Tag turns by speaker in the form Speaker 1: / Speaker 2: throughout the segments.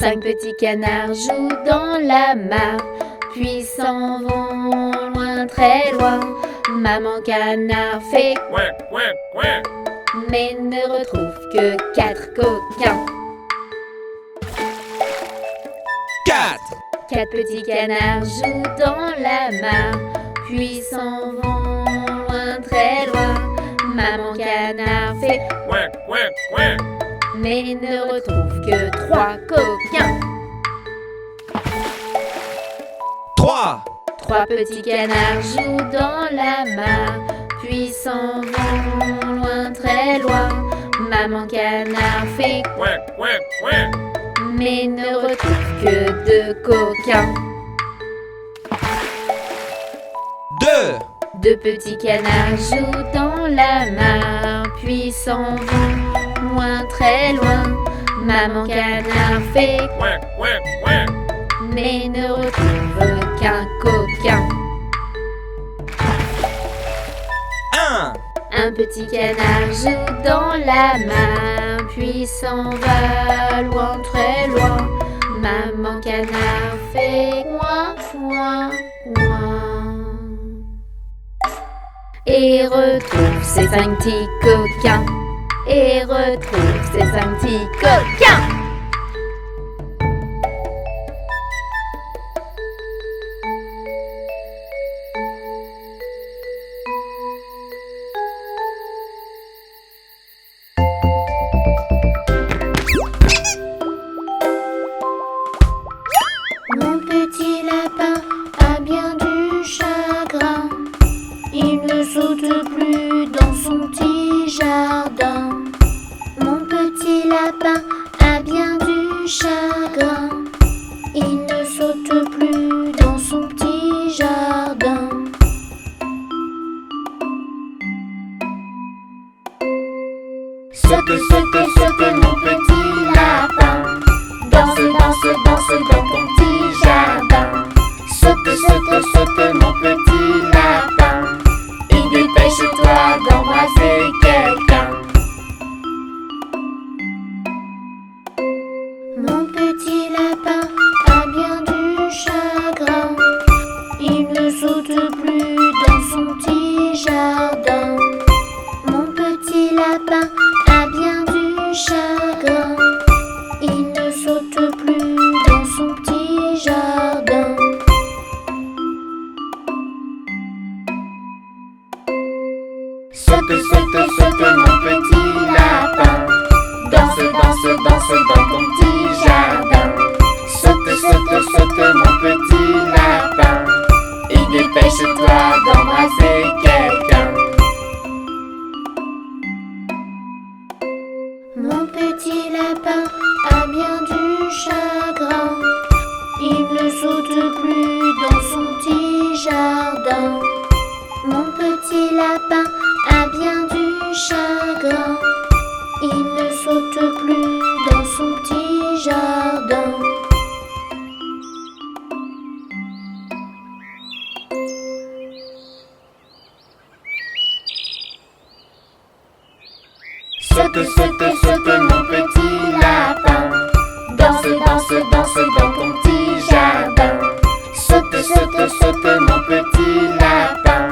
Speaker 1: 5 petits canards jouent dans la mare, puis s'en vont loin, très loin. Maman canard fait
Speaker 2: Ouin, ouin, ouin.
Speaker 1: mais ne retrouve que 4 coquins.
Speaker 2: 4.
Speaker 1: 4 petits canards jouent dans la mare, puis s'en vont loin, très loin. Maman canard fait
Speaker 2: Ouin, ouin, ouin.
Speaker 1: mais ne retrouve que 3 coquins.
Speaker 2: 3.
Speaker 1: 3 petits canards jouent dans la mare, puis s'en vont loin, très loin. Maman canard fait
Speaker 2: Ouin, ouin, ouin.
Speaker 1: mais ne retrouve que 2 coquins.
Speaker 2: 2.
Speaker 1: 2 petits canards jouent dans la mare, puis s'en vont loin, très loin. Maman canard fait
Speaker 2: Ouin, ouin, ouin.
Speaker 1: mais ne retrouve qu'un coquin.
Speaker 2: 1.
Speaker 1: Un petit canard joue dans la mare, puis s'en va loin, très loin. Maman canard fait coin, coin, coin. Et retrouve ses 5 petits coquins. Et retrouve ses 5 petits coquins. Mon petit lapin a bien du chagrin. Il ne saute plus dans son petit jardin. Mon petit lapin a bien du chagrin. Il ne saute plus dans son petit jardin. Saute, saute, saute, mon petit lapin. Danse, danse, danse dans ton petit jardin. Saute, saute, saute, mon petit lapin. Et dépêche-toi d'embrasser quelqu'un. Mon petit lapin a bien du chagrin. Il ne saute plus dans son petit jardin. Mon petit lapin a bien du chagrin. Il ne saute plus dans son petit jardin. Saute, saute, saute, mon petit lapin. Danse, danse, danse dans ton petit jardin. Saute, saute, saute, mon petit lapin. Et dépêche-toi d'embrasser quelqu'un. Mon petit lapin a bien du chagrin. Il ne saute plus dans son petit jardin. Mon petit lapin a bien du chagrin. Il ne saute plus dans son petit jardin. Saute, saute, saute, mon petit lapin. Danse, danse, danse dans ton petit jardin. Saute, saute, saute, mon petit lapin.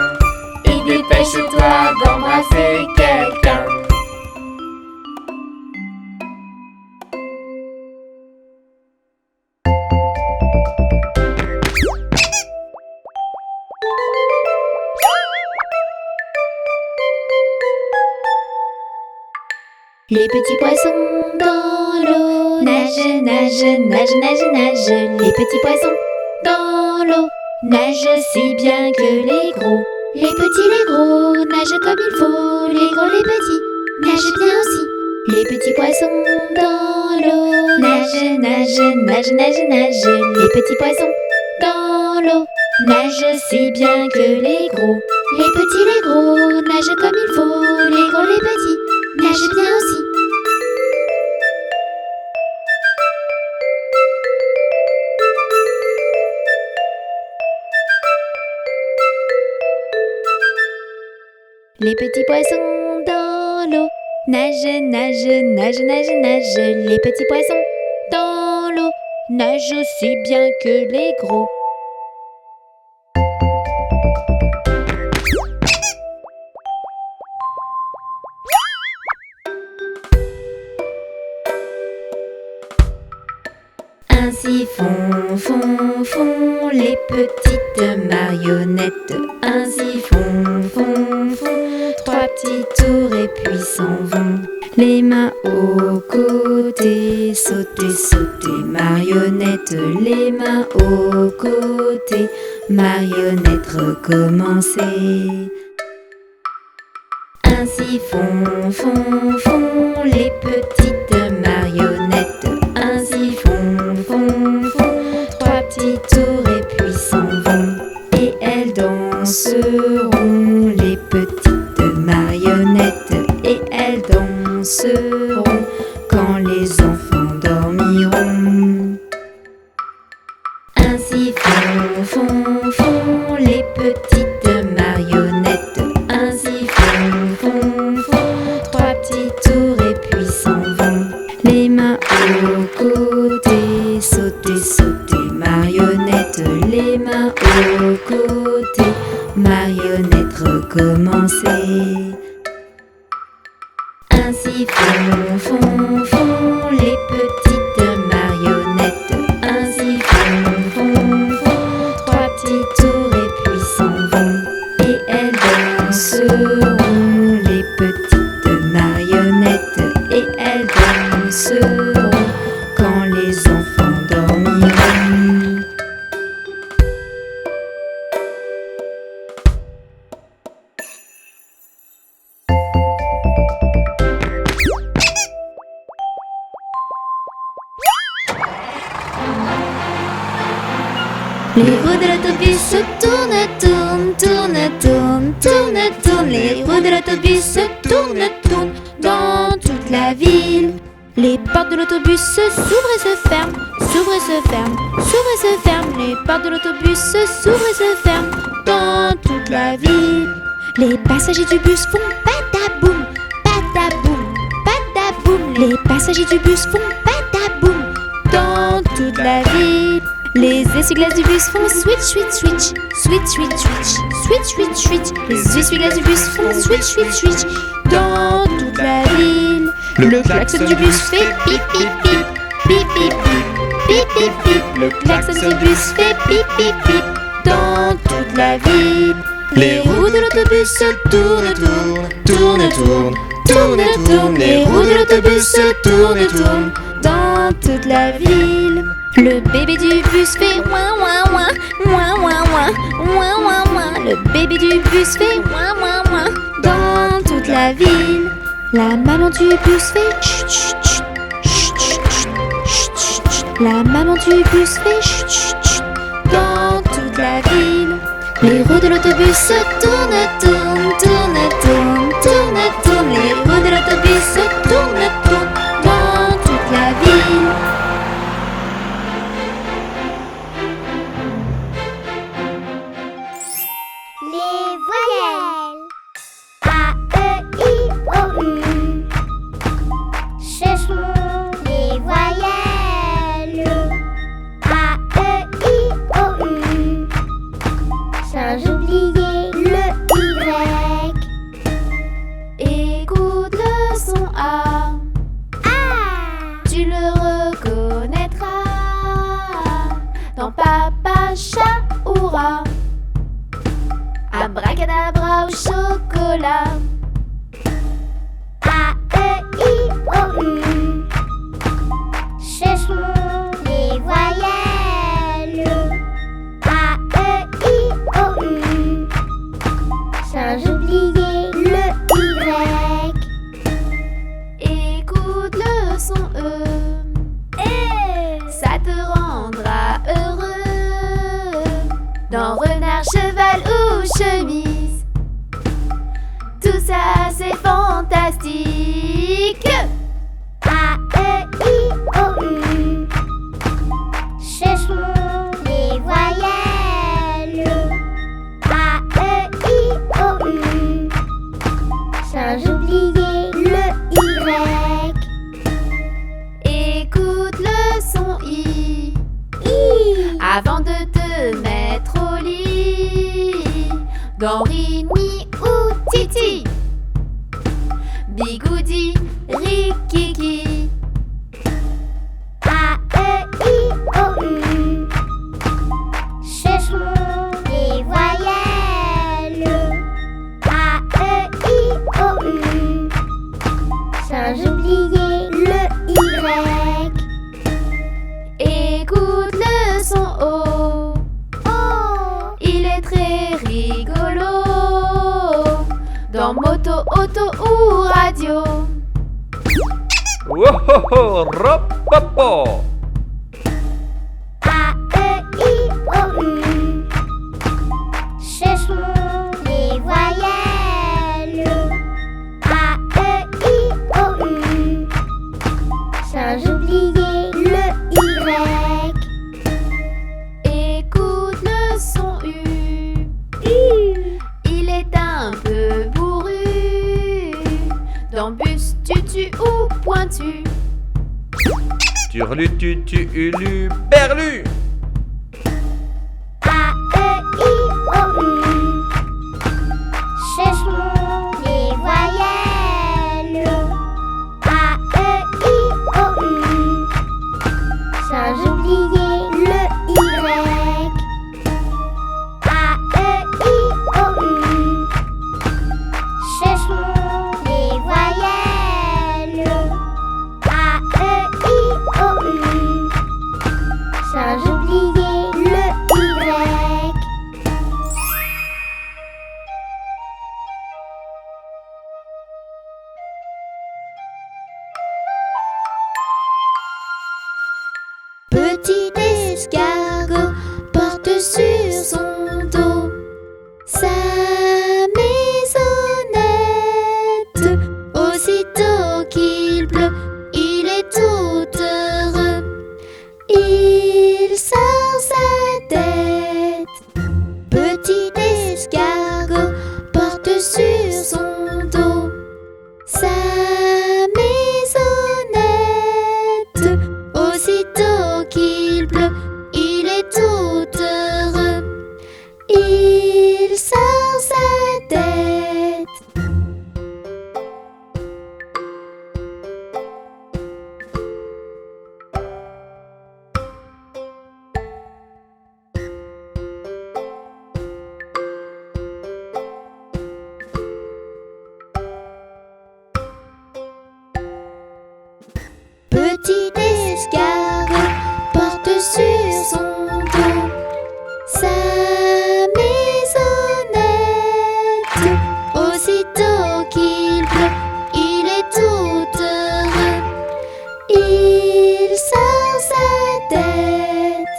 Speaker 1: Et dépêche-toi d'embrasser quelqu'un. Les petits poissons dans l'eau nagent, nagent, nagent, nagent, nagent. Les petits poissons dans l'eau nagent si bien que les gros. Les petits, les gros nagent comme il faut. Les gros, les petits nagent bien aussi. Les petits poissons dans l'eau nagent, nagent, nagent, nagent, nagent. Les petits poissons dans l'eau nagent si bien que les gros. Les petits, les gros nagent comme il faut. Les gros, les petits nagent bien aussi. Les petits poissons dans l'eau nagent, nagent, nagent, nagent, nagent. Les petits poissons dans l'eau nagent aussi bien que les gros. Ainsi font les petites marionnettes. Ainsi font trois petits tours et puis s'en vont. Les mains aux côtés, sauter, marionnettes. Les mains aux côtés, marionnettes, recommencer. Ainsi font les petites marionnettes. Ainsi font trois petits tours et puis s'en vont. Et elles danseront, les petites marionnettes. Et elles danseront quand les enfants dormiront. Ainsi font les petites marionnettes. Ainsi font trois petits tours et puis s'en vont. Les mains aux côtés, sauter, marionnettes. Les mains aux côtés, marionnettes, recommencer. Ainsi font les petites marionnettes. Ainsi font trois petits tours et puis s'en vont. Et elles danseront, les petites marionnettes. Et elles danseront quand les enfants dormiront. Les roues de l'autobus tournent. Les roues de l'autobus tournent dans toute la ville. Les portes de l'autobus s'ouvrent et se ferment, s'ouvrent et se ferment, s'ouvrent et se ferment. Les portes de l'autobus s'ouvrent et se ferment dans toute la ville. Les passagers du bus font pataboum, pataboum, pataboum. Les passagers du bus font pataboum dans toute la ville. Les essuie-glaces du bus font switch, switch, switch, switch, switch, switch, switch, switch, switch. Les essuie-glaces du bus font switch, switch, switch dans toute la ville. Le klaxon du bus fait pip, pip, pip, pip, pip, pip, pip, pip, pip. Le klaxon du bus fait pip, pip, pip dans toute la ville. Les roues de l'autobus tournent. Les roues de l'autobus tournent dans toute la ville. Le bébé du bus fait ouin ouin ouin, ouin ouin ouin, ouin ouin ouin. Le bébé du bus fait ouin ouin ouin dans toute la ville. La maman du bus fait chut chut chut, chut chut chut, chut chut. La maman du bus fait chut chut chut dans toute la ville. Les roues de l'autobus tournent. Les roues de l'autobus tournent dans toute la ville.
Speaker 3: Les voyelles A, E, I, O, U. Ce sont les voyelles A, E, I, O, U. Sans oublier le Y.
Speaker 1: Écoute le son A, tu le reconnaîtras dans Papa Chat ou Rat. Abracadabra au chocolat.
Speaker 3: A, E, I, O, U. Ce sont les voyelles A, E, I, O, U. Sans oublier le Y.
Speaker 1: Écoute le son E, ça te rendra heureux. Dans renard, cheval ou chemise, tout ça Dans Rini ou Titi, Bigoudi, Rikiki.
Speaker 3: A-E-I-O-U. Ce sont les voyelles. A-E-I-O-U. Sans oublier le Y.
Speaker 1: Écoute le son O,
Speaker 3: Oh,
Speaker 1: il est très rigolo. Dans moto, auto ou radio.
Speaker 2: Wohoho, ropopo.
Speaker 3: A-E-I-O-U. Ce sont les voyelles. A-E-I-O-U. Sans oublier le Y.
Speaker 1: Écoute le son U, il est un peu bourru. Dans bus, tutu ou pointu.
Speaker 2: Turlu, tutu, ulu, berlu.
Speaker 3: A-E-I-O-U. Ce sont les voyelles. A-E-I-O-U. Sans oublier le Y. A-E-I-O-U. Ce sont les voyelles. A-E-I-O-U. Sans oublier le Y.
Speaker 1: Petit escargot porte sur son dos sa maisonnette. Aussitôt qu'il pleut, il est tout heureux. Il sort sa tête. Petit escargot porte sur son dos sa maisonnette. Aussitôt qu'il pleut, il est tout heureux. Il sort sa tête. Petit escargot porte sur son dos sa maisonnette. Aussitôt qu'il pleut, il est tout heureux. Il sort sa tête.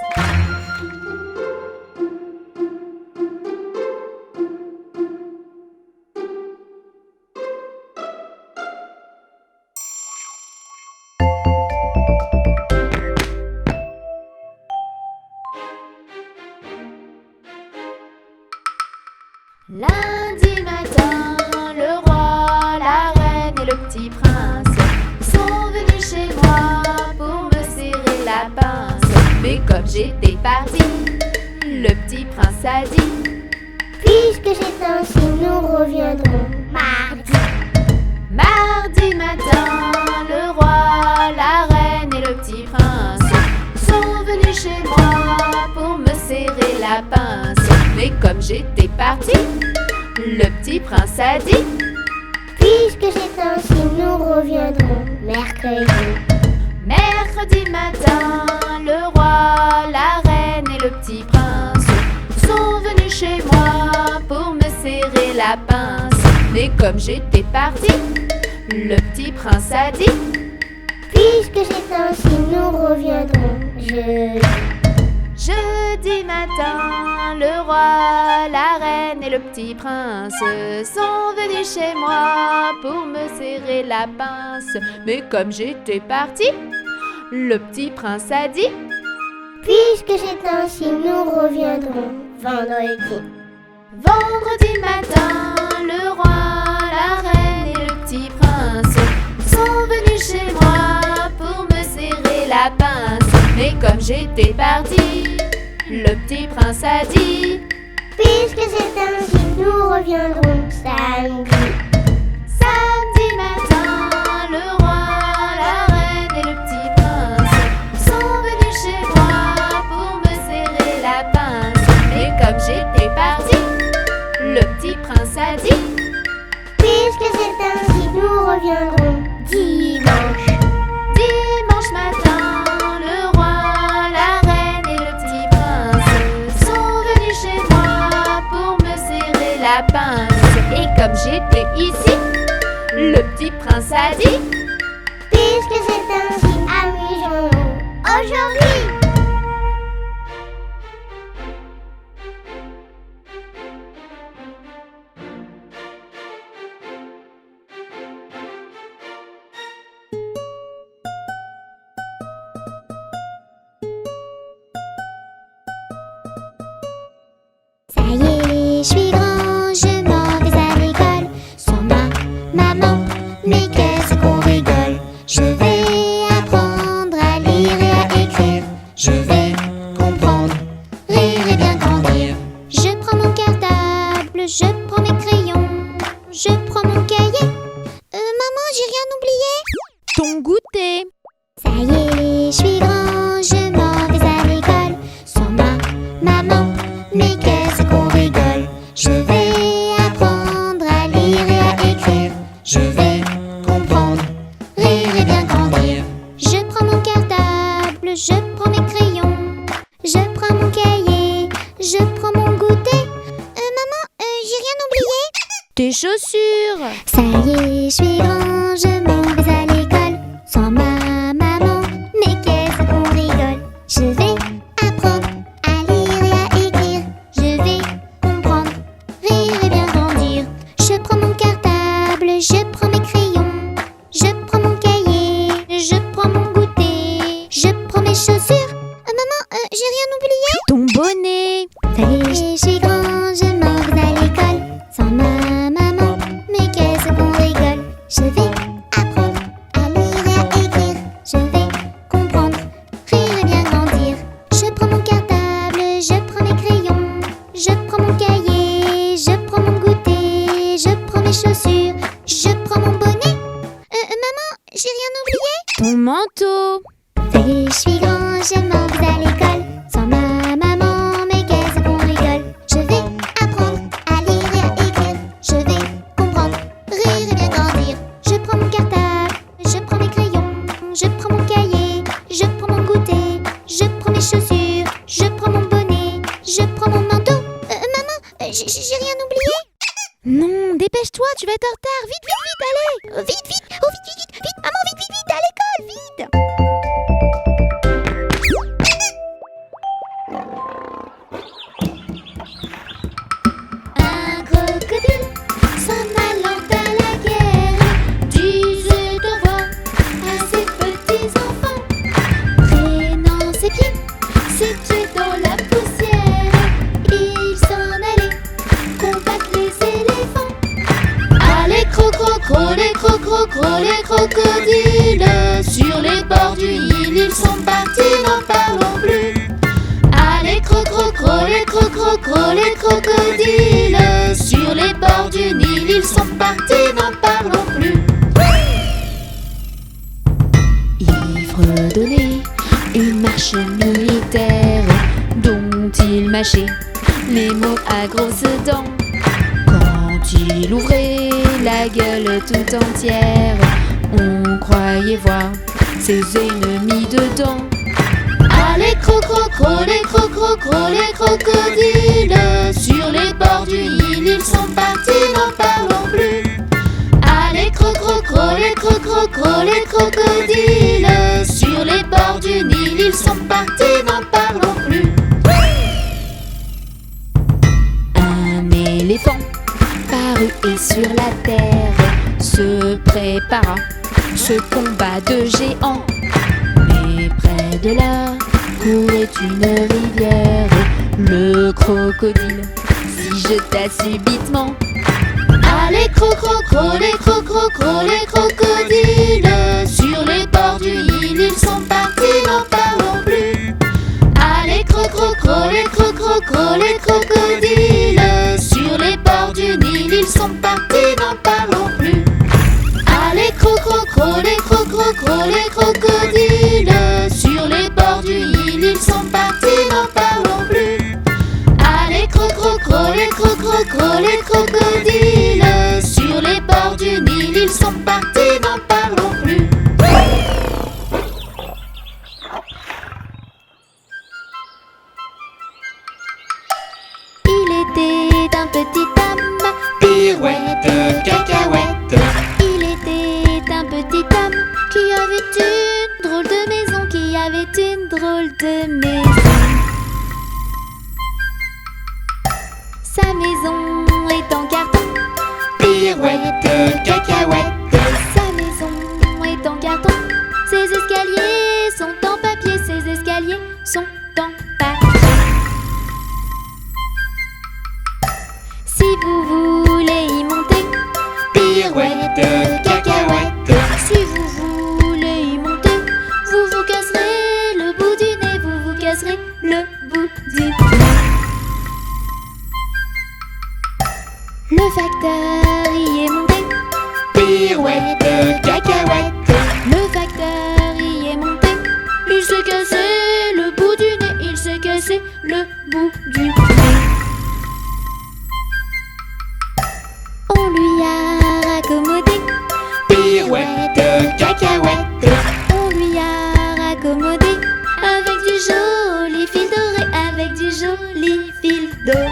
Speaker 1: Lundi matin, le roi, la reine et le petit prince sont venus chez moi pour me serrer la pince. Mais comme j'étais partie, le petit prince a dit:
Speaker 3: Puisque c'est ainsi, nous reviendrons mardi.
Speaker 1: Mardi matin, le roi, la reine et le petit prince sont venus chez moi pour me serrer la pince. Mais comme j'étais partie, le petit prince a dit:
Speaker 3: Puisque c'est ainsi, nous reviendrons mercredi.
Speaker 1: Mercredi matin, le roi, la reine et le petit prince sont venus chez moi pour me serrer la pince. Mais comme j'étais partie, le petit prince a dit:
Speaker 3: Puisque c'est ainsi, nous reviendrons jeudi.
Speaker 1: Jeudi matin, le roi, la reine et le petit prince sont venus chez moi pour me serrer la pince. Mais comme j'étais partie, le petit prince a dit:
Speaker 3: Puisque c'est ainsi, nous reviendrons vendredi.
Speaker 1: Vendredi matin, le roi, la reine et le petit prince sont venus chez moi pour me serrer la pince. Mais comme j'étais partie, le petit prince a dit:
Speaker 3: Puisque c'est ainsi, nous reviendront samedi.
Speaker 1: Samedi matin, le roi, la reine et le petit prince sont venus chez moi pour me serrer la pince. Mais comme j'étais partie, le petit prince a dit:
Speaker 3: Puisque c'est ainsi, nous reviendrons dimanche.
Speaker 1: Dimanche matin, le roi, la reine et le petit prince sont venus chez moi pour me serrer la pince. Et comme j'étais ici, le petit prince a dit:
Speaker 3: Puisque c'est ainsi, amusons-nous aujourd'hui. Ça y est, je suis grand, je m'en vais à l'école. Sans ma maman, mais qu'est-ce qu'on rigole. Je vais apprendre à lire et à écrire. Je vais comprendre, rire et bien grandir. Je prends mon cartable, je prends mes crayons, je prends mon cahier. Maman, j'ai rien oublié.
Speaker 1: Ton goûter.
Speaker 3: Ça y est, je suis grand, je m'en vais à l'école. Sans ma maman, mais qu'est-ce qu'on rigole. Je vais apprendre à lire et à écrire. Je vais comprendre, rire et bien grandir. Je prends mon cartable, je prends mes crayons, je prends mon cahier, je prends mon goûter. Maman, j'ai rien oublié.
Speaker 1: Tes chaussures.
Speaker 3: Ça y est, je suis grand, je m'en vais à l'école. Sans ma maman, mais qu'est-ce qu'on rigole. Je vais apprendre à lire et à écrire. Je vais comprendre, rire et bien grandir. Je prends mon cartable, je prends mes crayons, je prends mon cahier, je prends mon goûter, je prends mes chaussures. Maman, j'ai rien oublié.
Speaker 1: Ton bonnet.
Speaker 3: Ça y est, je suis grand, je m'en vais à l'école. Sans ma maman, mais qu'est-ce qu'on rigole. Je vais apprendre à lire et à écrire. Je vais comprendre, rire et bien grandir. Je prends mon cartable, je prends mes crayons, je prends mon cahier, je prends mon goûter, je prends mes chaussures, je prends mon bonnet. Maman, j'ai rien oublié.
Speaker 1: Ton manteau.
Speaker 3: Ça y est, je suis grand, je m'en vais à l'école. Sans ma maman, mais qu'est-ce qu'on rigole. Je vais apprendre à lire et à écrire. Je vais comprendre, rire et bien grandir. Je prends mon cartable, je prends mes crayons, je prends mon cahier, je prends mon goûter, je prends mes chaussures, je prends mon bonnet, je prends mon manteau. Maman, j'ai rien oublié.
Speaker 1: Non, dépêche-toi, tu vas être en retard. Vite, vite, vite, allez.
Speaker 3: Vite, vite, oh vite, vite, vite, vite, maman, vite, vite, vite, à l'école, vite. Un crocodile s'en allant à la guerre disait au revoir à ses petits enfants. Traînant ses pieds dans la poussière, il s'en allait combattre les éléphants. Allez, les crocodiles sur les bords du Nil, ils sont partis, n'en parlons plus. Allez, les crocodiles sur les bords du Nil, ils sont partis, n'en parlons plus.
Speaker 1: Il fredonnait une marche militaire dont il mâchait les mots à grosses dents. Quand il ouvrait la gueule tout entière, on croyait voir ses ennemis dedans.
Speaker 3: Allez, les crocodiles sur les bords du Nil, ils sont partis, n'en parlons plus. Allez, les crocodiles sur les bords du Nil, ils sont partis, n'en parlons plus.
Speaker 1: Un éléphant parut et sur la terre se prépara ce combat de géants. Mais près de là courait une rivière. Le crocodile s'y jeta subitement.
Speaker 3: Allez, les crocodiles sur les bords du Nil, ils sont partis, n'en parlons plus. Allez, les crocodiles sur les bords du Nil,
Speaker 1: gros les crocodiles. Sur les bords du Nil, ils sont partis, n'en parlons plus. Il était un petit homme,
Speaker 4: Pirouette, cacahuète.
Speaker 1: il était un petit homme qui avait une drôle de maison, qui avait une drôle de maison. Sa maison est en carton,
Speaker 4: Pirouette, cacahuète.
Speaker 1: sa maison est en carton. Ses escaliers sont en papier, ses escaliers sont en papier. Si vous voulez y monter,
Speaker 4: Pirouette, cacahuète.
Speaker 1: si vous voulez y monter, vous vous casserez le bout du nez, vous vous casserez le bout du nez. Le facteur y est monté,
Speaker 4: Pirouette, cacahuète.
Speaker 1: le facteur y est monté. Il s'est cassé le bout du nez, il s'est cassé le bout du nez. On lui a raccommodé,
Speaker 4: Pirouette, cacahuète.
Speaker 1: on lui a raccommodé avec du joli fil doré, avec du joli fil doré.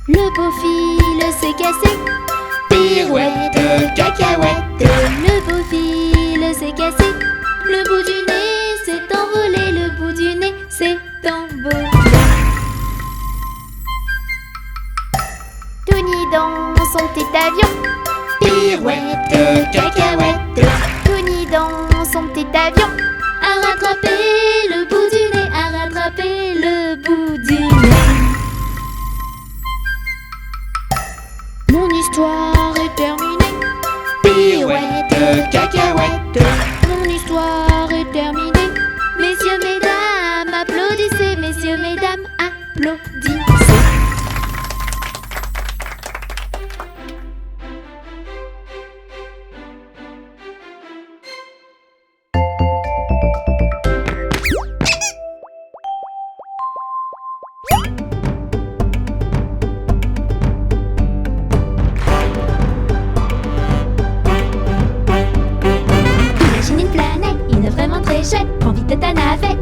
Speaker 1: Le beau fil s'est cassé,
Speaker 4: Pirouette, cacahuète.
Speaker 1: le beau fil s'est cassé. Le bout du nez s'est envolé, le bout du nez s'est envolé. Tony dans son petit avion,
Speaker 4: Pirouette, cacahuète.
Speaker 1: Tony dans son petit avion a rattrapé le bout du nez, a rattrapé le bout du nez. Mon histoire est terminée,
Speaker 4: Pirouette, cacahuète.
Speaker 1: mon histoire est terminée. Messieurs, mesdames, applaudissez, messieurs, mesdames, applaudissez. Imagine une planète, une vraiment très chouette, prends vite ta navette.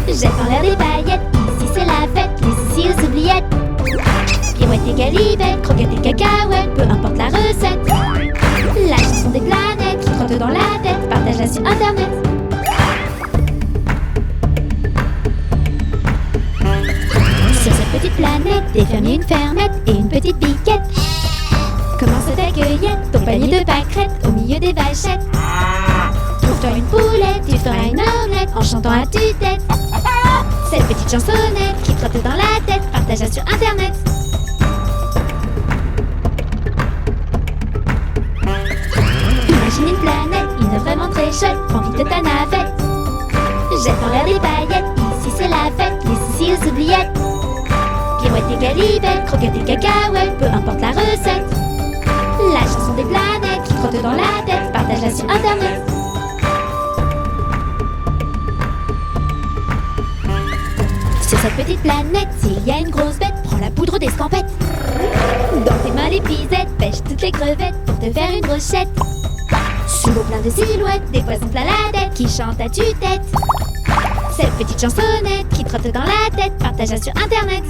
Speaker 1: Jette en l'air des paillettes, ici c'est la fête, les ici aux oubliettes. Pirouette et galivette, croquettes et cacahuètes, peu importe la recette. La chanson des planètes qui trottent dans la tête, partage-la sur internet. Sur cette petite planète, des fermiers, une fermette et une petite biquette. Commence ta cueillette, ton panier de pâquerettes au milieu des vachettes. Trouve-toi une poulette, tu feras une omelette en chantant à tue-tête. Cette petite chansonnette qui trotte dans la tête, partage-la sur internet. Imagine une planète, une vraiment très chouette, prends vite ta navette. Jette en l'air des paillettes, ici c'est la fête, les ici aux oubliettes. Pirouette et galivette, croquettes et cacahuètes, peu importe la recette. La chanson des planètes qui trotte dans la tête, partage-la sur internet. Sur cette petite planète, s'il y a une grosse bête, prends la poudre d'escampette. Dans tes mains l'épuisette, pêche toutes les crevettes pour te faire une brochette. Sous l'eau plein de silhouettes, des poissons plein la tête qui chantent à tue-tête. Cette petite chansonnette qui trotte dans la tête, partage-la sur internet.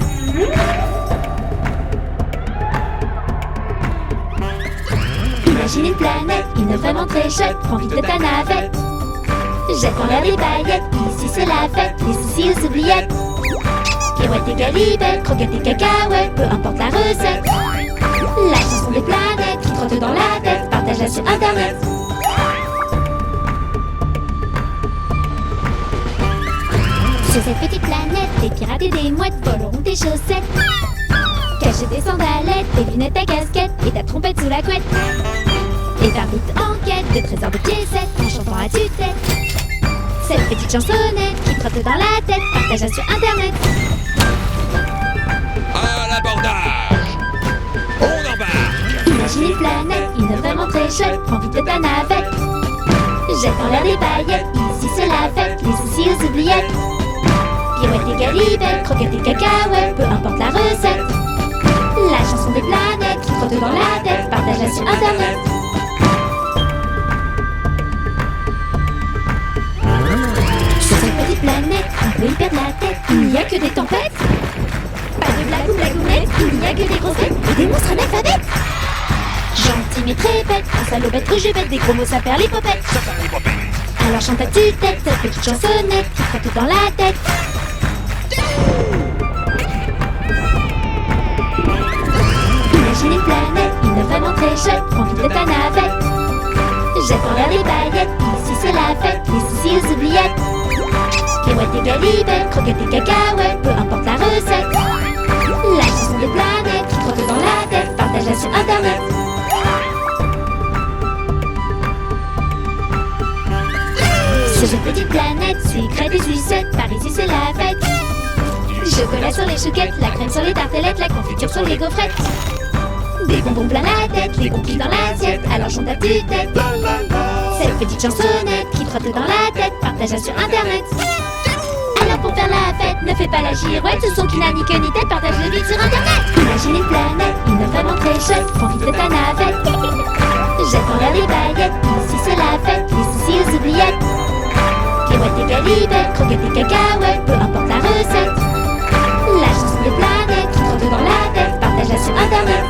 Speaker 1: Imagine une planète, une vraiment très chouette, prends vite ta navette. Jette en l'air des paillettes, ici c'est la fête, les soucis aux oubliettes. Pirouette et galivette, croquettes et cacahuètes, peu importe la recette. La chanson des planètes qui trotte dans la tête, partage-la sur internet. Sur cette petite planète, des pirates et des mouettes voleront tes chaussettes. Cacher tes sandalettes, tes lunettes, ta casquette et ta trompette sous la couette. Et faire vite en quête de trésors de piécettes en chantant à tue-tête. Cette petite chansonnette qui trotte dans la tête, partage-la sur internet.
Speaker 5: À l'abordage! On embarque!
Speaker 1: Imagine une planète, une vraiment très chouette, prends vite ta navette. Jette en l'air des paillettes, ici c'est la fête, les soucis aux oubliettes. Pirouette et galibette, croquettes et cacahuètes, peu importe la recette. La chanson des planètes qui trotte dans la tête, partage-la sur internet. Sur cette petite planète, on peut y perdre la tête. Il n'y a que des tempêtes, pas de blague ou blagounettes. Il n'y a que des grosses têtes et des monstres analphabètes. Gentil mais très bête, un salaud bête, rejubette, des gros mots ça perd les popettes. Alors chante à tue-tête cette petite chansonnette qui trotte dans la tête. Imagine une planète, une vraiment très chouette, remplie de ta navette. Jette en l'air des paillettes, ici c'est la fête, ici aux oubliettes. Pirouette et galibette, croquettes et cacahuètes, peu importe la recette. La chanson des planètes qui trotte dans la tête, partage-la sur internet. Sur cette petite planète, sucrée des sucettes, par ici c'est la fête. Chocolat sur les chouquettes, la crème sur les tartelettes, la confiture sur les gaufrettes. Des bonbons plein la tête, les gonflis dans l'assiette, alors chante à tue-tête. Cette petite chansonnette qui trotte dans la tête, partage-la sur internet. Alors pour faire la fête, ne fais pas la girouette, ce son qui n'a ni queue ni tête, partage-le vite sur internet. Imagine une planète, une vraiment très chouette, profite de ta navette. Jette en l'air des paillettes, ici c'est la fête, ici aux oubliettes. Pirouette et galibette, croquettes et cacahuètes, peu importe la recette. La chanson des planètes qui trotte dans la tête, partage-la sur internet.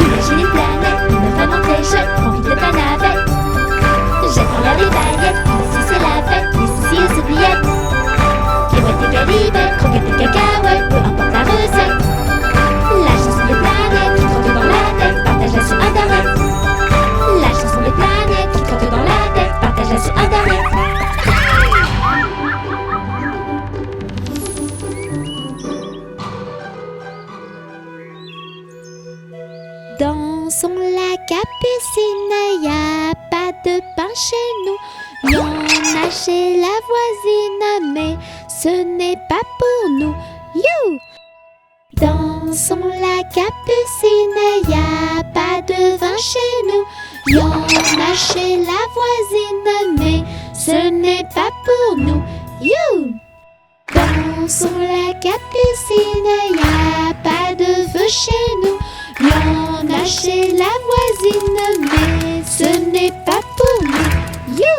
Speaker 1: Imagine une planète, une vraiment très chouette, profite de ta navette. Jette en l'air des paillettes, ici c'est la fête, ici aux oubliettes. Pirouette et galibette, croquettes et cacahuètes, peu importe la recette. La chanson des planètes qui trotte dans la tête, partage-la sur internet. La chanson des planètes qui trotte dans la tête, partage-la sur internet.
Speaker 3: Dansons la capucine, y a pas de pain chez nous. Y en a chez la voisine, mais ce n'est pas pour nous. You! Dansons la capucine, y a pas de vin chez nous. Y en a chez la voisine, mais ce n'est pas pour nous. You! Dansons la capucine, y a pas de feu chez nous. Y en a chez la voisine, mais ce n'est pas pour nous. You!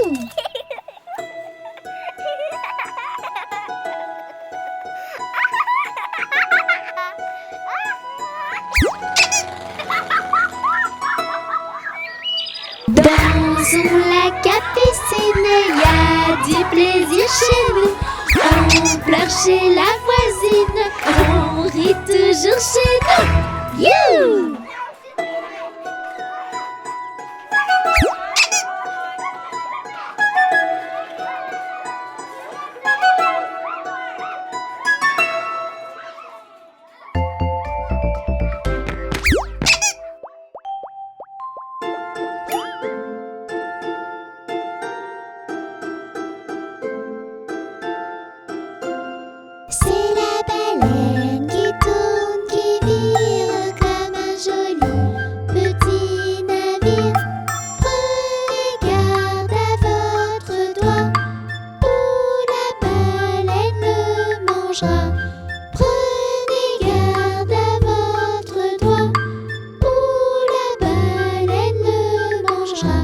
Speaker 3: Dansons la capucine, y a du plaisir chez nous. On pleure chez la voisine, on rit toujours chez nous. You! C'est la baleine qui tourne, qui vire comme un joli petit navire. Prenez garde à votre doigt, ou la baleine le mangera. Prenez garde à votre doigt, ou la baleine le mangera.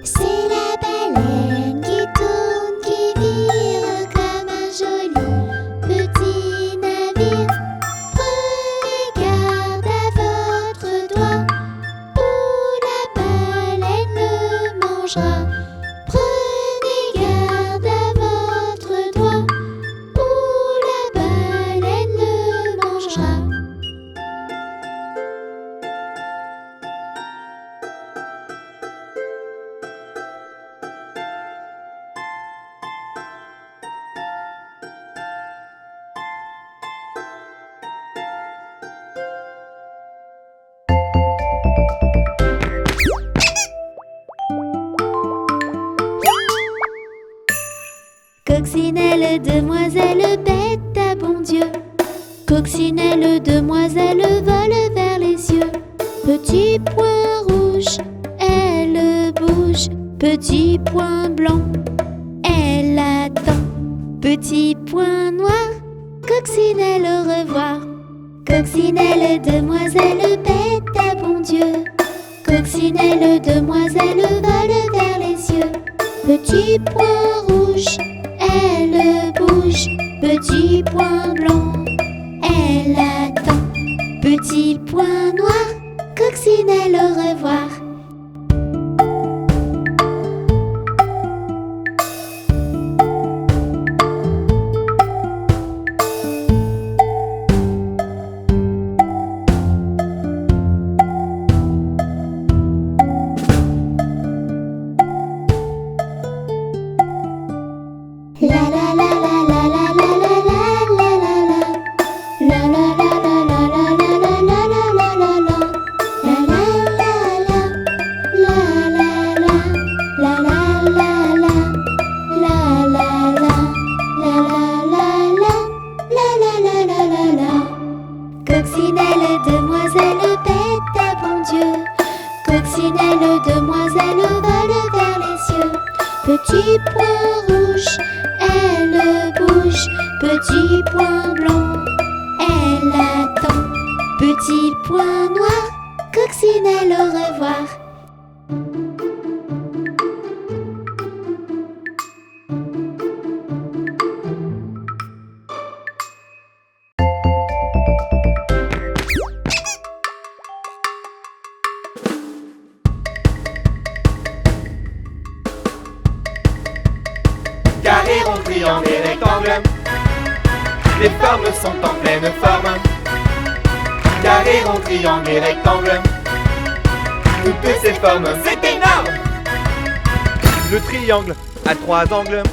Speaker 3: C'est la baleine qui tourne, qui vire comme un joli petit navire. Prenez garde à votre doigt, ou la baleine le mangera. Prenez garde à votre doigt, ou la baleine le mangera. Coccinelle, demoiselle, bête à bon Dieu. Coccinelle, demoiselle, vole vers les cieux. Petit point rouge, elle bouge. Petit point blanc, elle attend. Petit point noir. Coccinelle, au revoir. Coccinelle, demoiselle, bête à bon Dieu. Coccinelle, demoiselle, vole vers les cieux. Petit point rouge, elle bouge. Petit point blanc, elle attend. Petit point noir, coccinelle, au revoir. Coccinelle, demoiselle, bête à bon Dieu. Coccinelle, demoiselle, vole vers les cieux. Petit point rouge, elle bouge. Petit point blanc, elle attend. Petit point noir, coccinelle, au revoir.
Speaker 4: Carré, rond, triangle et rectangle. Les formes sont en pleine forme. Carré, rond, triangle et rectangle. Toutes ces formes, c'est énorme.
Speaker 2: Le triangle a 3 angles.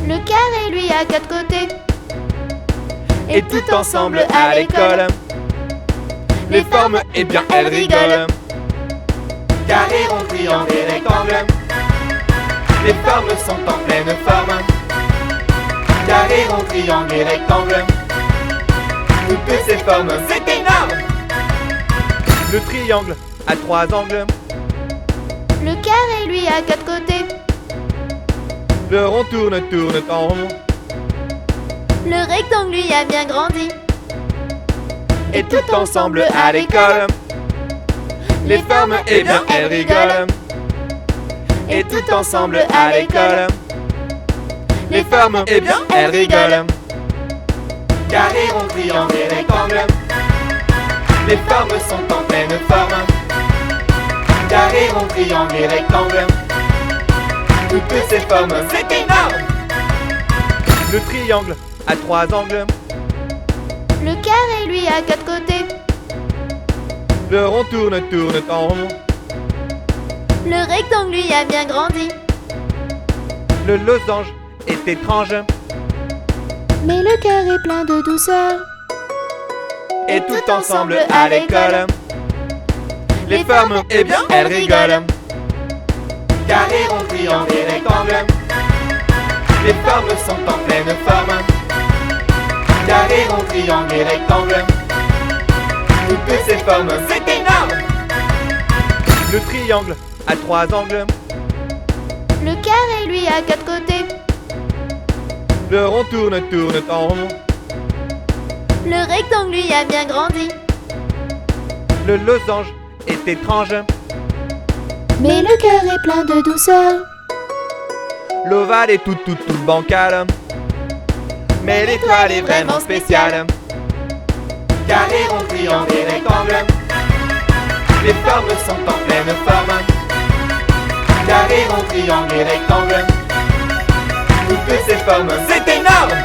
Speaker 3: Le carré, lui, a 4 côtés.
Speaker 2: Et tout ensemble à l'école. Les formes, eh bien, elles rigolent.
Speaker 4: Carré, rond, triangle et rectangle. Les formes sont en pleine forme. Carré, rond, triangle et rectangle. Toutes ces formes, c'est énorme.
Speaker 2: Le triangle a 3 angles.
Speaker 3: Le carré, lui, a 4 côtés.
Speaker 2: Le rond tourne en rond.
Speaker 3: Le rectangle, lui, a bien grandi.
Speaker 2: Et tout ensemble à l'école. Les formes, eh bien, elles rigolent. Et tout ensemble à l'école. Les formes, eh bien, elles rigolent.
Speaker 4: Carré, rond, triangle et rectangle. Les formes sont en pleine forme. Carré, rond, triangle et rectangle. Toutes ces formes, c'est énorme.
Speaker 2: Le triangle a 3 angles.
Speaker 3: Le carré, lui, a 4 côtés.
Speaker 2: Le rond tourne en rond.
Speaker 3: Le rectangle, lui, a bien grandi.
Speaker 2: Le losange est étrange.
Speaker 3: Mais le cœur est plein de douceur.
Speaker 2: Et tout ensemble à l'école. Les formes, eh bien, elles rigolent.
Speaker 4: Carré, rond, triangle et rectangle. Les formes sont en pleine forme. Carré, rond, triangle et rectangle. Toutes ces formes, c'est énorme.
Speaker 2: Le triangle a 3 angles.
Speaker 3: Le carré, lui, a 4 côtés.
Speaker 2: Le rond tourne en rond.
Speaker 3: Le rectangle, lui, a bien grandi.
Speaker 2: Le losange est étrange.
Speaker 3: Mais le cœur est plein de douceur.
Speaker 2: L'ovale est tout bancal. Mais l'étoile est vraiment spéciale.
Speaker 4: Carré, rond, triangle et rectangle. Les formes sont en pleine forme. Carré, rond, triangle et rectangle. Toutes ces formes, c'est énorme.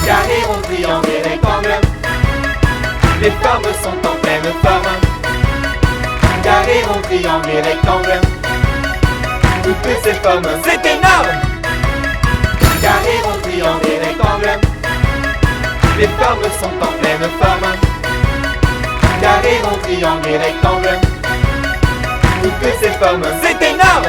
Speaker 4: Carré, rond, triangle et rectangle. Les formes sont en pleine forme. Carré, rond, triangle et rectangle. Toutes ces formes, c'est énorme. Carré, rond, triangle et rectangle. Les formes sont en pleine forme. Carré, rond, triangle et rectangle. Toutes ces formes, c'est énorme.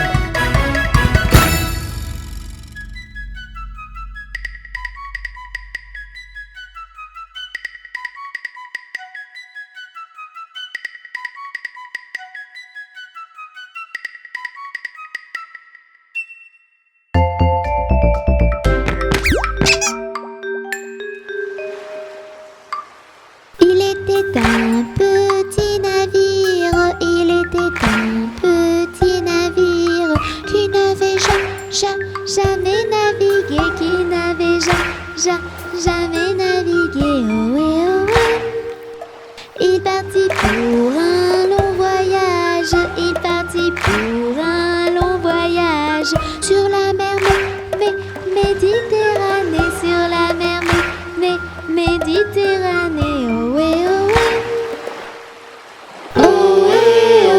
Speaker 3: était un petit navire, il était un petit navire qui n'avait jamais navigué, qui n'avait jamais navigué. Ohé, ohé. Il partit pour un long voyage, il partit pour un long voyage sur la mer Méditerranée, sur la mer Méditerranée. Ohé, ohé. Ohé,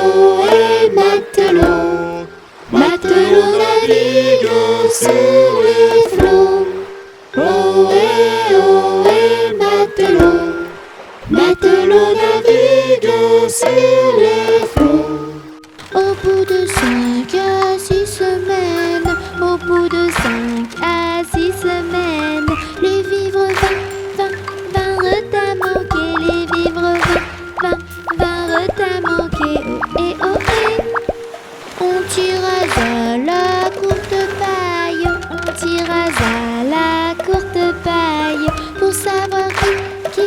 Speaker 3: ohé, matelot, matelot navigue sur les flots. Ohé, ohé, matelot, matelot navigue sur les flots. Au bout de 5 à 6 semaines, au bout de 5 à 6 semaines, les vivres vinrent à manquer, les vivres vinrent à manquer. Ohé, ohé. On tira à la courte paille, on tira à la courte paille pour savoir qui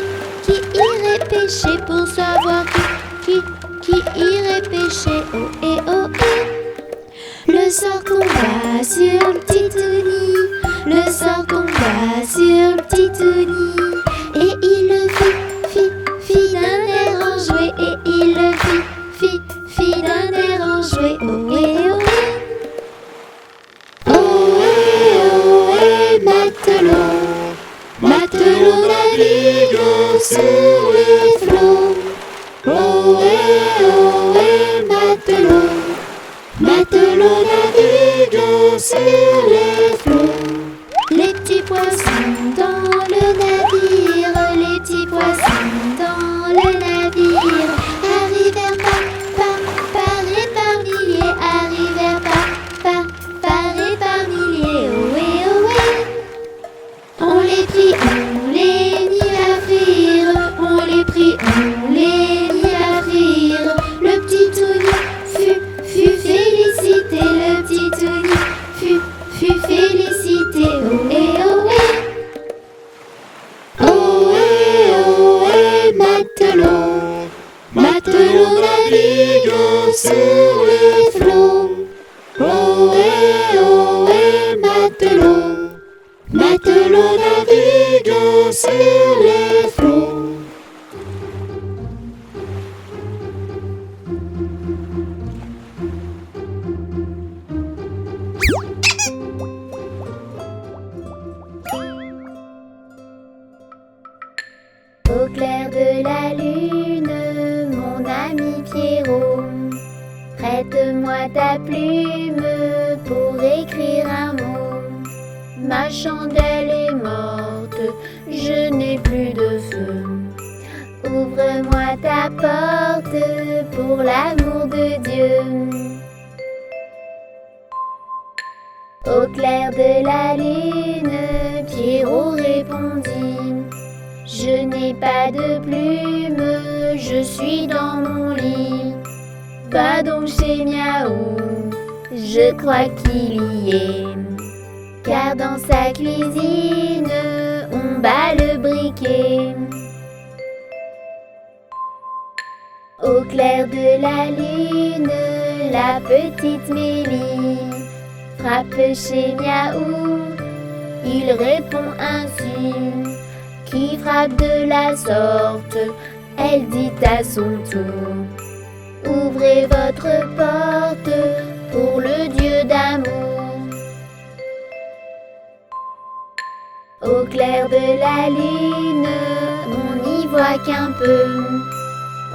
Speaker 3: irait pêcher, pour savoir qui irait pêcher. Ohé, ohé. Le sort tomba sur le petit Tony, le sort tomba sur le petit Tony, et il le fit d'un air enjoué, et il le fit d'un air enjoué. Ohé, ohé. Ohé, ohé, matelot, matelot navigue sur les flots. Ohé, ohé, matelot, matelot navigue sur les flots. Les petits poissons dans le navire, les petits poissons dans le navire arrivèrent par et par milliers, arrivèrent par et par milliers. Ohé, ohé. On les prit, on les mit à frire, on les prit, on les mit à frire. Le petit Tony fut félicité, le petit Tony fut félicité. Ohé, ohé. Ohé, ohé, matelot, matelot navigue sur les flots. Ohé, ohé, matelot, matelot navigue sur les flots. Au clair de la lune, mon ami Pierrot, prête-moi ta plume pour écrire un mot. Ma chandelle est morte, je n'ai plus de feu. Ouvre-moi ta porte pour l'amour de Dieu. Au clair de la lune, Pierrot répondit: je n'ai pas de plume, je suis dans mon lit. Va donc chez Miaou, je crois qu'il y est. Car dans sa cuisine, on bat le briquet. Au clair de la lune, la petite Mélie frappe chez Miaou. Il répond ainsi: qui frappe de la sorte? Elle dit à son tour: ouvrez votre porte pour le Dieu d'amour. Au clair de la lune, on n'y voit qu'un peu.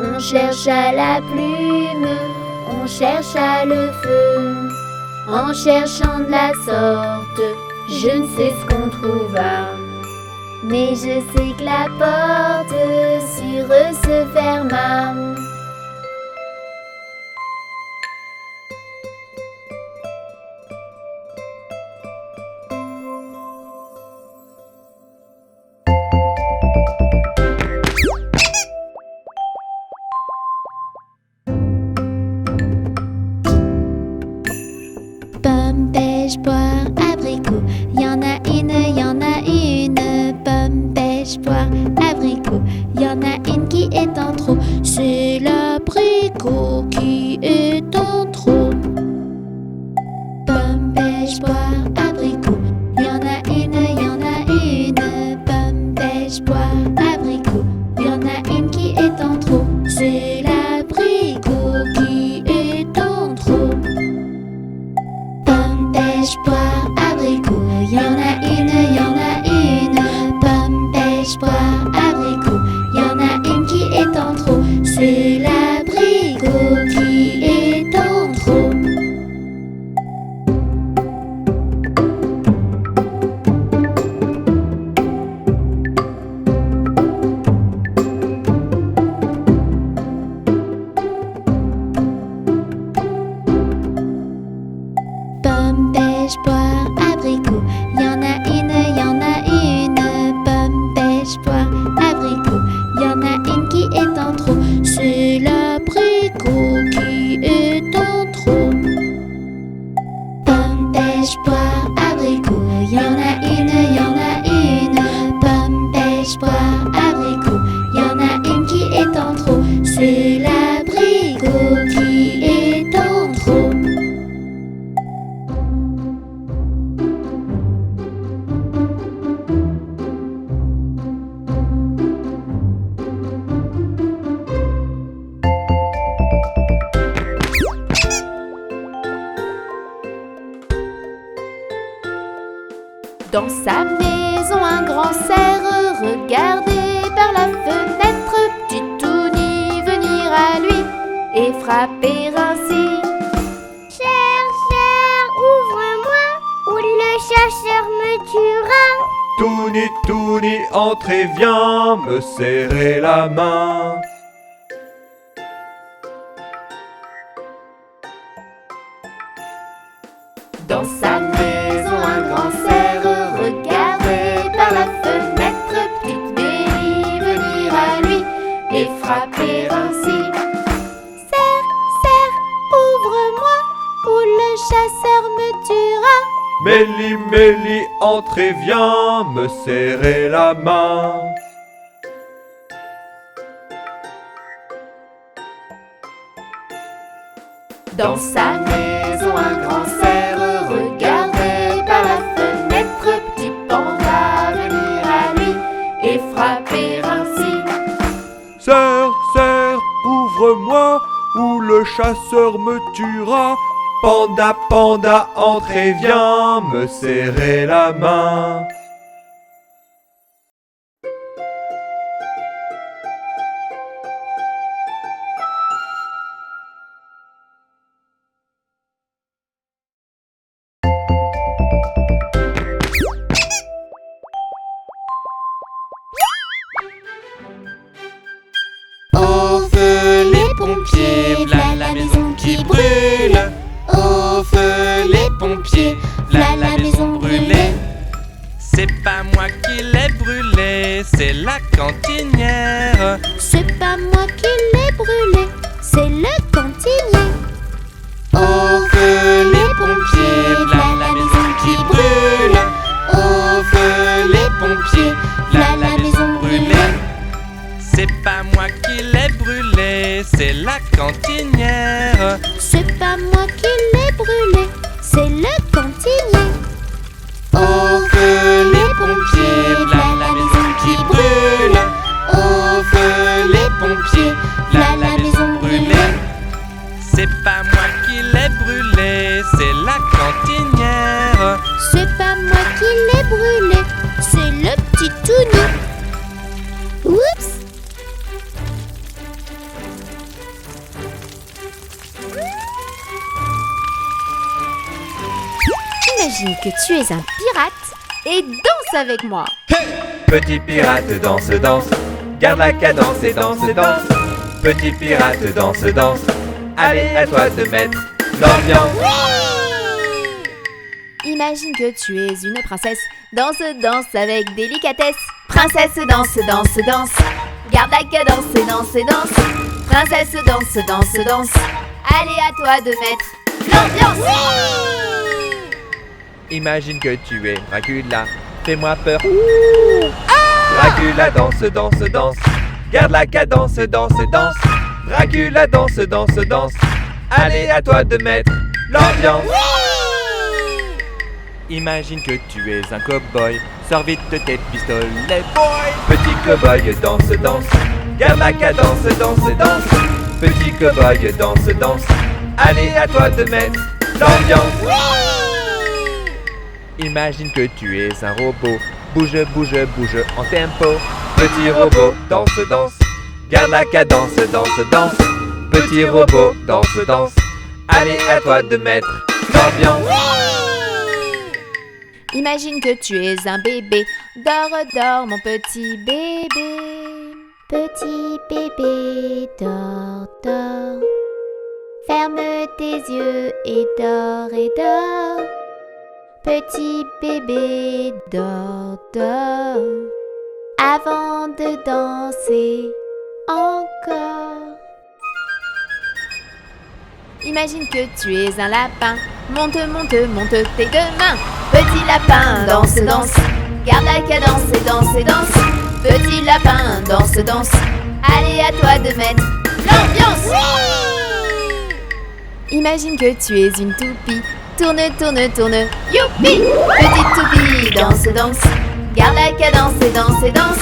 Speaker 3: On cherche à la plume, on cherche à le feu. En cherchant de la sorte, je ne sais ce qu'on trouva. Mais je sais que la porte sur eux se ferma. Pomme, pêche, poire, abricot, y en a une. Pomme, pêche, poire, abricot, y en a une qui est
Speaker 1: est en trop. C'est l'abricot qui est en trop. Pomme, pêche, poire, abricot. Y en a une, y en a une. Pomme, pêche, poire, abricot. Y en a une qui est en trop. C'est l'abricot qui est en trop. Pomme, pêche, poire, abricot. Y en a une, y en a une. Pomme, pêche, poire, abricot. Y en a une qui est en trop. C'est l'abricot qui est en trop. Pomme, pêche, poire, abricot. Y en a une, y en a une. Pomme, pêche, poire, abricot. Y en a une qui est en trop. C'est l'abricot qui est en trop. Pomme, pêche, poire, abricot. Y en a une, y en a une. Pomme, pêche, poire, abricot. Y en a une qui est en trop. C'est l'abricot qui est en trop. Dans sa maison, un grand cerf regardait par la fenêtre petit Touni venir à lui et frapper ainsi.
Speaker 3: Cher, ouvre-moi, ou le chasseur me tuera.
Speaker 2: Touni, Touni, entre et viens me serrer la main.
Speaker 1: Dans sa maison, un grand cerf regardait par la fenêtre petite Bélie venir à lui et frapper ainsi. Cerf, ouvre-moi, ou le chasseur me tuera.
Speaker 2: Mélie, Mélie, entre et viens me serrer la main.
Speaker 1: Dans sa maison, un grand cerf regardait par la fenêtre petit panda venir à lui et frapper ainsi.
Speaker 2: Cerf, ouvre-moi, ou le chasseur me tuera. Panda, panda, entre et viens me serrer la main.
Speaker 4: Au feu les pompiers, v'là la maison qui brûle. Au feu les pompiers, v'là la maison brûlée. C'est pas moi qui l'ai brûlée, c'est la cantinière.
Speaker 1: C'est pas moi qui l'ai brûlé, c'est le cantinier.
Speaker 4: Au feu les pompiers, v'là la maison qui brûle. Au feu les pompiers, v'là la maison brûlée. C'est pas moi qui l'ai brûlée, c'est la cantinière.
Speaker 1: C'est pas moi qui l'ai brûlé, c'est le cantinier.
Speaker 4: Au feu les pompiers, v'là la maison qui brûle. Au feu les pompiers, v'là la maison brûlée. C'est pas moi qui l'ai brûlée, c'est la cantinière.
Speaker 1: C'est pas moi qui l'ai brûlé, c'est le petit Touni. Oups! Imagine que tu es un pirate et danse avec moi.
Speaker 2: Petit pirate danse, danse, garde la cadence et danse, danse. Petit pirate danse, danse, allez à toi de mettre l'ambiance.
Speaker 1: Imagine que tu es une princesse, danse, danse avec délicatesse. Princesse danse, danse, danse, garde la cadence et danse, danse. Princesse danse, danse, danse, allez à toi de mettre l'ambiance.
Speaker 2: Imagine que tu es Dracula, fais-moi peur. Dracula danse, danse, danse, Garde la cadence, danse, danse. Dracula danse, danse, danse. Allez, à toi de mettre l'ambiance. Imagine que tu es un cow-boy. Sors vite de tes pistolets, boy. Petit cow-boy danse, danse. Garde la cadence, danse, danse. Petit cow-boy danse, danse. Allez, à toi de mettre l'ambiance. Imagine que tu es un robot. Bouge, bouge, bouge en tempo. Petit robot danse, danse. Garde la cadence, danse, danse. Petit robot danse, danse. Allez, à toi de mettre l'ambiance.
Speaker 1: Imagine que tu es un bébé. Dors, dors, mon petit bébé.
Speaker 3: Petit bébé, dors, dors. Ferme tes yeux et dors, et dors. Petit bébé, dors, dors. Avant de danser encore.
Speaker 1: Imagine que tu es un lapin. Monte, monte, monte tes deux mains. Petit lapin, danse, danse. Garde la cadence et danse, et danse. Petit lapin, danse, danse. Allez, à toi de mettre l'ambiance. Imagine que tu es une toupie. Tourne, tourne, tourne, youpi. Petite toupie, danse, danse. Garde la cadence et danse, et danse.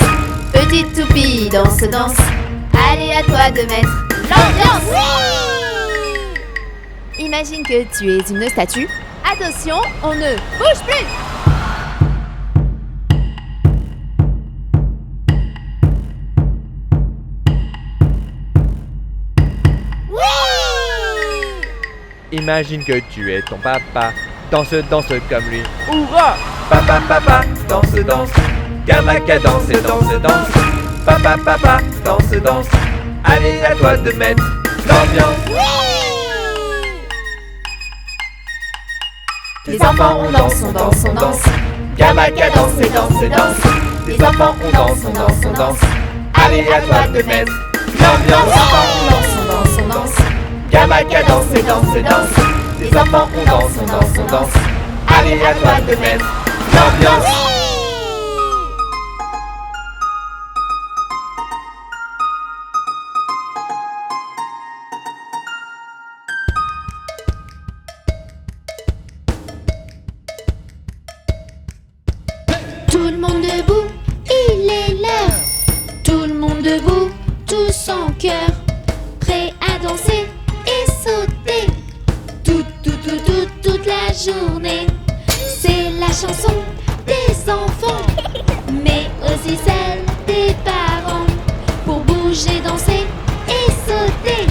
Speaker 1: Petite toupie, danse, danse. Allez, à toi de mettre l'ambiance. Imagine que tu es une statue. Attention, on ne bouge plus.
Speaker 2: Imagine que tu es ton papa. Danse, danse comme lui. Hourra! Papa, papa, danse, danse. Garde la cadence et danse, danse. Papa, papa, danse, danse. Allez, à toi de mettre l'ambiance.
Speaker 1: Les enfants, on danse, on danse, on danse.
Speaker 2: Garde la cadence et danse, danse. Les enfants, on danse, on danse, on danse. Allez, à toi de mettre l'ambiance.
Speaker 1: Les enfants, on danse, on danse, on danse.
Speaker 2: Garde la cadence et danse, danse. Les enfants, on danse, on danse, on danse. Allez, à toi de mettre l'ambiance.
Speaker 3: Tout le monde debout, il est l'heure. Tout le monde debout, tous en cœur. Prêt à danser et sauter. Toute la journée. C'est la chanson des enfants, mais aussi celle des parents. Pour bouger, danser et sauter.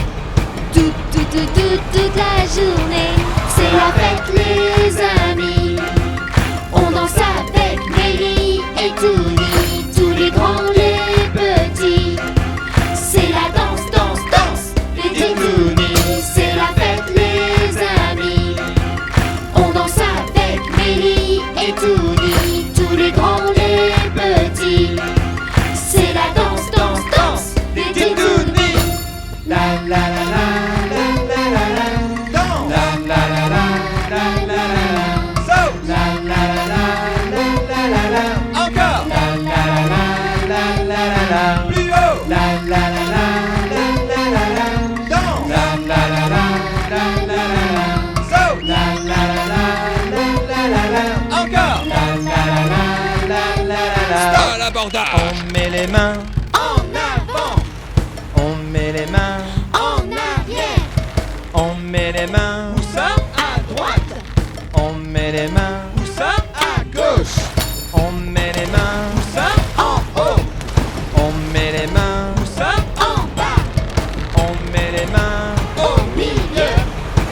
Speaker 3: Toute la journée. C'est la fête, les amis. On danse avec Mélie et Touni, tous les grands, les petits. C'est la danse, danse, danse des Touni. C'est la fête, les amis. On danse avec Mélie et Touni, tous les grands, les petits. C'est la danse, danse, danse des Touni.
Speaker 2: La la la la la la la la. Danse. La la la la la la la. Saute. La la la la la la la. Encore. La la la la la la la. Plus haut. La la la la la la la. Danse. La la la la la la la. Saute. La la la la la la la. Encore. La la la la la la.
Speaker 5: Stop à l'abordage.
Speaker 2: On met les mains
Speaker 3: En avant,
Speaker 2: on met les mains,
Speaker 3: en arrière,
Speaker 2: on met les mains,
Speaker 4: Où ça?
Speaker 3: à droite,
Speaker 2: on met les mains,
Speaker 4: Où ça? À gauche.
Speaker 2: on met les mains,
Speaker 4: Où ça?
Speaker 3: en haut,
Speaker 2: on met les mains,
Speaker 4: Où ça?
Speaker 3: en bas,
Speaker 2: on met les mains,
Speaker 3: au milieu.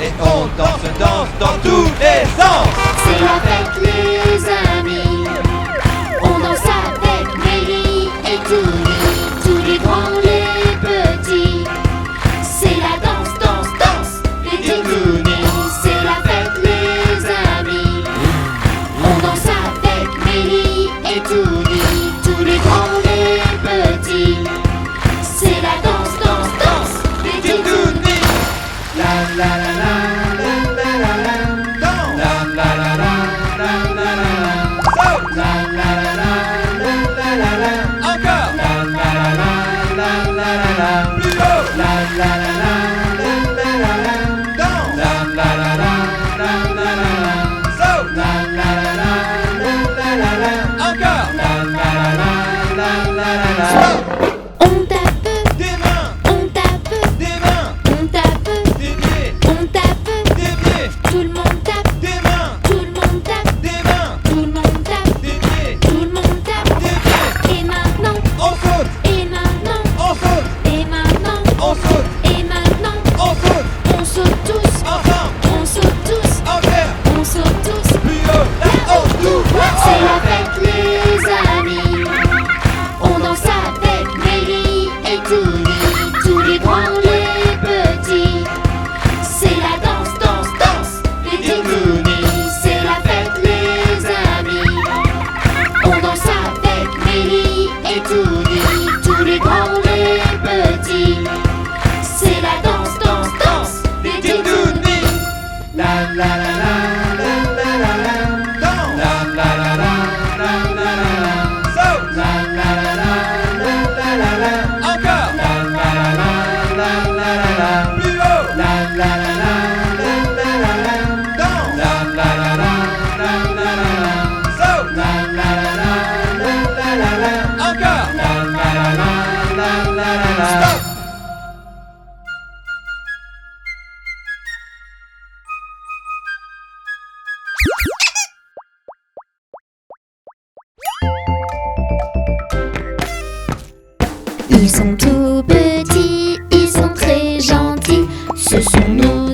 Speaker 2: et on danse, danse dans tous les sens.
Speaker 3: C'est la fête, les amis. On danse avec Mélie et Touni, tous les grands, les petits. C'est la danse, danse, danse des Touni. C'est la fête, les amis. On danse avec Mélie et Touni, tous les grands, les petits. C'est la danse, danse, danse des Touni.
Speaker 2: La la la la la la la la. Danse. La la la la la
Speaker 1: Ils sont tout petits, ils sont très gentils. Ce sont nos